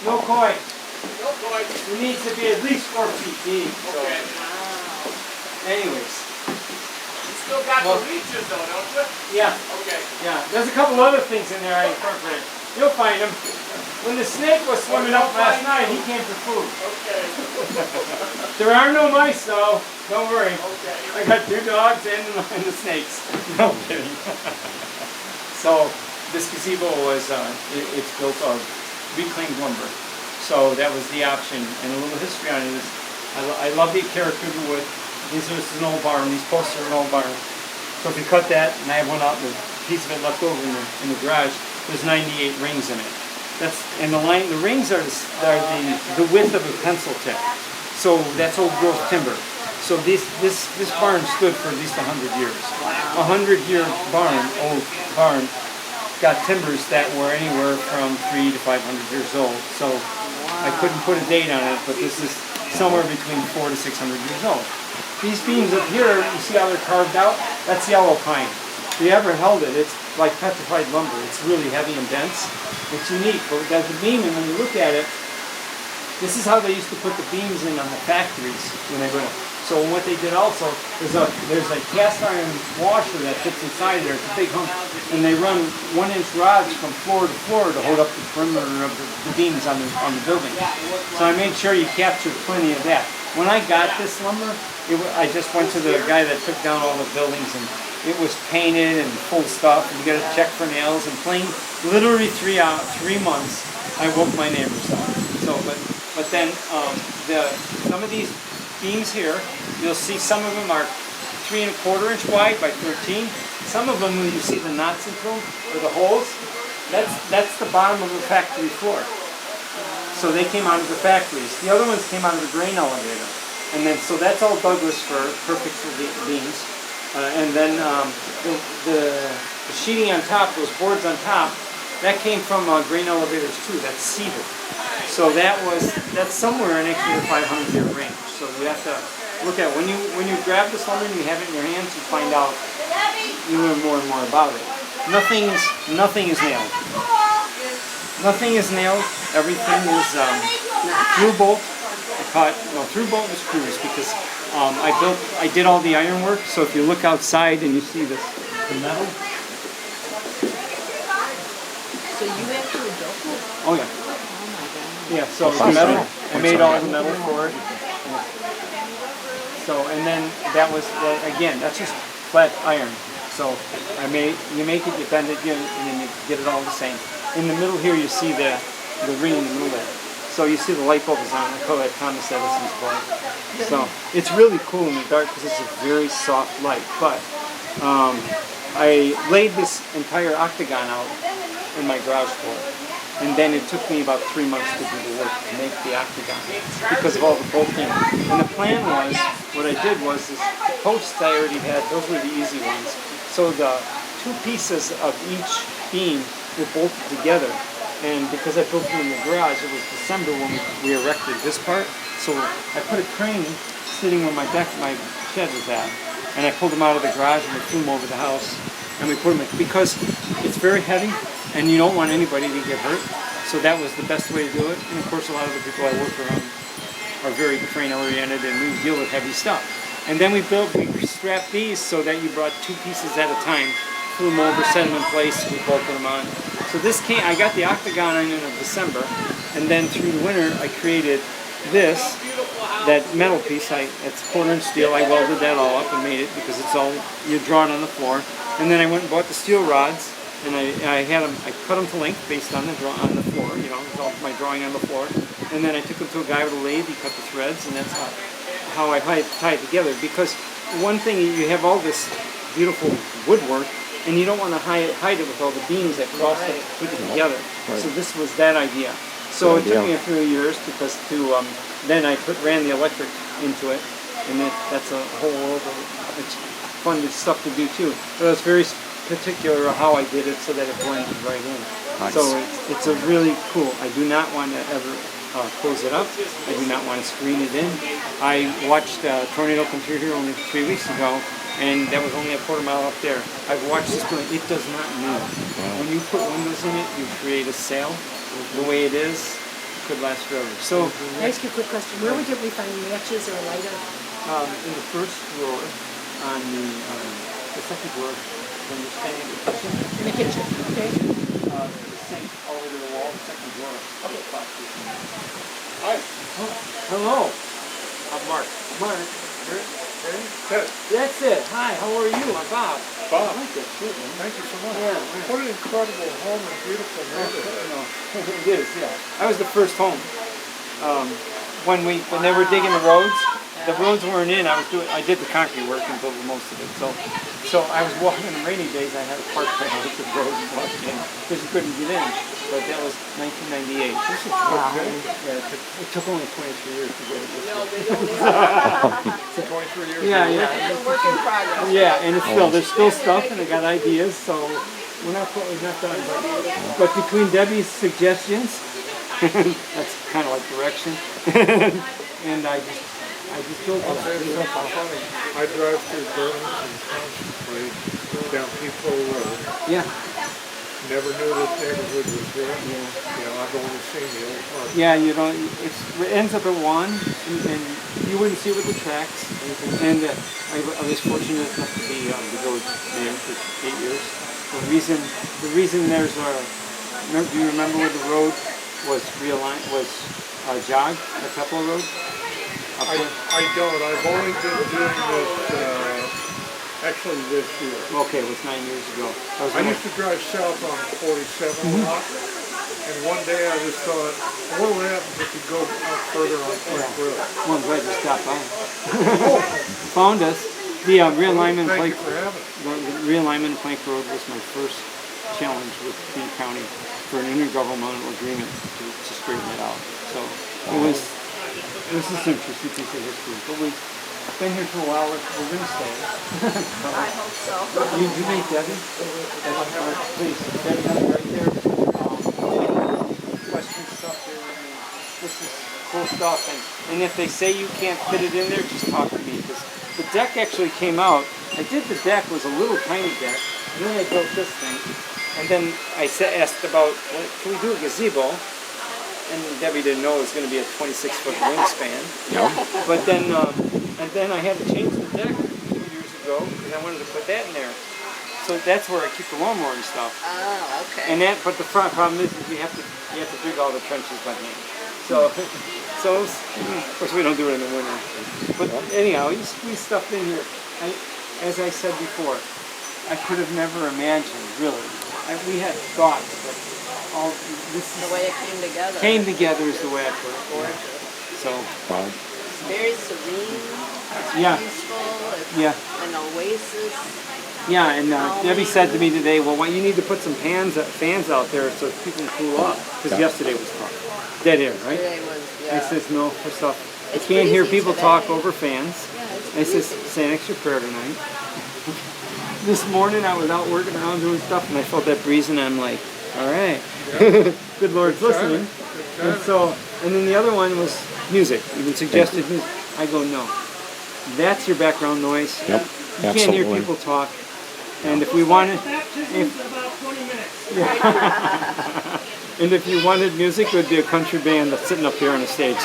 No koi. No koi. It needs to be at least 4 feet deep. So. Okay. Anyways. You still got the leeches though, don't you? Yeah. Okay. Yeah. There's a couple other things in there I incorporated. You'll find them. When the snake was swimming up last night, he came for food. Okay. There are no mice though. Don't worry. Okay. I got 2 dogs and the snakes. No kidding. So this gazebo was it's built of reclaimed lumber. So that was the option. And a little history on it is I love the character of the wood. This is an old barn. These posts are an old barn. So if you cut that, and I have one out, the piece of it left over in the garage, there's 98 rings in it. And the rings are the width of a pencil tip. So that's old growth timber. So this barn stood for at least 100 years. 100-year barn, old barn, got timbers that were anywhere from 300 to 500 years old. So I couldn't put a date on it, but this is somewhere between 400 to 600 years old. These beams up here, you see how they're carved out? That's yellow pine. If you ever held it, it's like petrified lumber. It's really heavy and dense. It's unique, but the beam, and when you look at it, this is how they used to put the beams in on the factories when they went. So what they did also, there's a cast iron washer that fits inside there. It's a big hump, and they run 1-inch rods from floor to floor to hold up the perimeter of the beams on the building. So I made sure you captured plenty of that. When I got this lumber, I just went to the guy that took down all the buildings, and it was painted and full of stuff, and you got to check for nails and plain. Literally 3 months, I woke my neighbors up. So, but then some of these beams here, you'll see some of them are 3 1/4 inch wide by 13. Some of them, when you see the knots into them or the holes, that's the bottom of the factory floor. So they came out of the factories. The other ones came out of the grain elevator. And then, so that's all Douglas fir, perfect for beams. And then the sheeting on top, those boards on top, that came from grain elevators too. That's cedar. So that's somewhere in actually the 500-year range. So you have to look at when you grab this lumber and you have it in your hands, you find out, you learn more and more about it. Nothing is nailed. Nothing is nailed. Everything is through bolt. Through bolt and screws because I did all the iron work. So if you look outside and you see the metal. So you went to a dope? Oh yeah. Oh my God. Yeah. So the metal. I made all the metal for it. So and then that was again. That's just flat iron. So you make it, you bend it, and then you get it all the same. In the middle here, you see the ring in the middle there. So you see the light bulb is on. I call that Thomas Edison's bulb. So it's really cool in the dark because it's a very soft light. But I laid this entire octagon out in my garage floor. And then it took me about 3 months to do the work to make the octagon because of all the bolting. And the plan was, what I did was, the posts I already had, those were the easy ones. So the 2 pieces of each beam were bolted together. And because I built them in the garage, it was December when we erected this part. So I put a crane sitting where my shed was at. And I pulled them out of the garage and we flew them over the house. And we put them in, because it's very heavy and you don't want anybody to get hurt. So that was the best way to do it. And of course a lot of the people I work around are very crane oriented and we deal with heavy stuff. And then we strapped these so that you brought 2 pieces at a time. Flew them over, set them in place, we bolted them on. So I got the octagon in December, and then through the winter I created that metal piece. It's 1/4 inch steel. I welded that all up and made it because it's all, you draw it on the floor. And then I went and bought the steel rods, and I cut them to length based on the floor, it was all my drawing on the floor. And then I took them to a guy with a lathe, he cut the threads, and that's how I tie it together. Because one thing, you have all this beautiful woodwork, and you don't want to hide it with all the beams that cross it, put it together. Right. So this was that idea. So it took me a few years because then I ran the electric into it, and that's a whole world of it's fun stuff to do too. But I was very particular how I did it so that it blended right in. Nice. So it's a really cool. I do not want to ever close it up. I do not want to screen it in. I watched a tornado come through here only 3 weeks ago. And that was only a 1/4 mile up there. I've watched this building. It does not move. Wow. When you put windows in it, you create a sail. The way it is, could last forever. So, Can I ask you a quick question? Where would we find matches or a lighter? in the first drawer, on the second drawer, when you're standing in the kitchen, In the kitchen, okay? the sink all over the wall, the second drawer. Okay. Hi. Oh, hello. I'm Mark. Mark. Ted. That's it. Hi, how are you? I'm Bob. Bob. I like that shit, man. Thank you so much. Yeah. What an incredible home and beautiful neighborhood. It is, yeah. I was the first home. 1 week when they were digging the roads. The roads weren't in. I did the concrete work and built most of it. So I was walking on rainy days. I had a park right out the road and walked in because you couldn't get in. But that was 1998. This is yeah, it took only 23 years to get it. So 23 years. Yeah, yeah. It's a work in progress. Yeah, and it's still there's still stuff, and I got ideas. So we're not done. But between Debbie's suggestions, that's kind of like direction, and I just built I'll say it. something funny. I drive through Burlington constantly down People Road. Yeah. Never knew this neighborhood was there. Yeah. You know, I've only seen the old park. Yeah, you don't. It ends up at 1, and you wouldn't see it with the tracks. And I was fortunate enough to be the village mayor for 8 years. The reason there's a. Do you remember where the road was realigned? Was jogged at Peplo Road? I don't. I've only been doing this actually this year. Okay, it was 9 years ago. I used to drive south on 47 a lot, and one day I just thought, what would happen if you go out further on Plank Road? Well, I'm glad you stopped by. Found us. The realignment of Thank Plank, you for having it. the realignment of Plank Road was my first challenge with King County for an intergovernmental agreement to straighten it out. So it was. This is an interesting piece of history, but we've been here for a while. We're going to stay. I hope so. You meet Debbie? Please, Debbie, right there. Question stuff here. This is cool stuff. And if they say you can't fit it in there, just talk to me. Because the deck actually came out. I did the deck, was a little tiny deck. And then I built this thing. And then I asked about, well, can we do a gazebo? And Debbie didn't know it was going to be a 26-foot wingspan. Yeah. But then, and then I had to change the deck 2 years ago because I wanted to put that in there. So that's where I keep the lawnmower and stuff. Oh, okay. And that, but the problem is you have to dig all the trenches by hand. So of course we don't do it in the winter. But anyhow, you squeeze stuff in here. As I said before, I could have never imagined really. We had thoughts, but all this is The way it came together. came together is the way I put it. Gorgeous. So Bob. It's very serene. It's Yeah. peaceful. It's yeah. an oasis. Yeah, and Debbie said to me today, well, you need to put some fans out there so people can cool off. Because yesterday was tough. Dead air, right? Today was, I yeah. says, no, for stuff. I It's can't hear breezy people today. talk over fans. Yeah, it's I says, breezy. say an extra prayer tonight. This morning I was out working around doing stuff and I felt that breeze and I'm like, all right. Good Lord's listening. And then the other one was music. Even suggested music. I go, no. That's your background noise. Yep. You can't Absolutely. hear people talk. And if we wanted, and if you wanted music, it would be a country band that's sitting up here on the stage.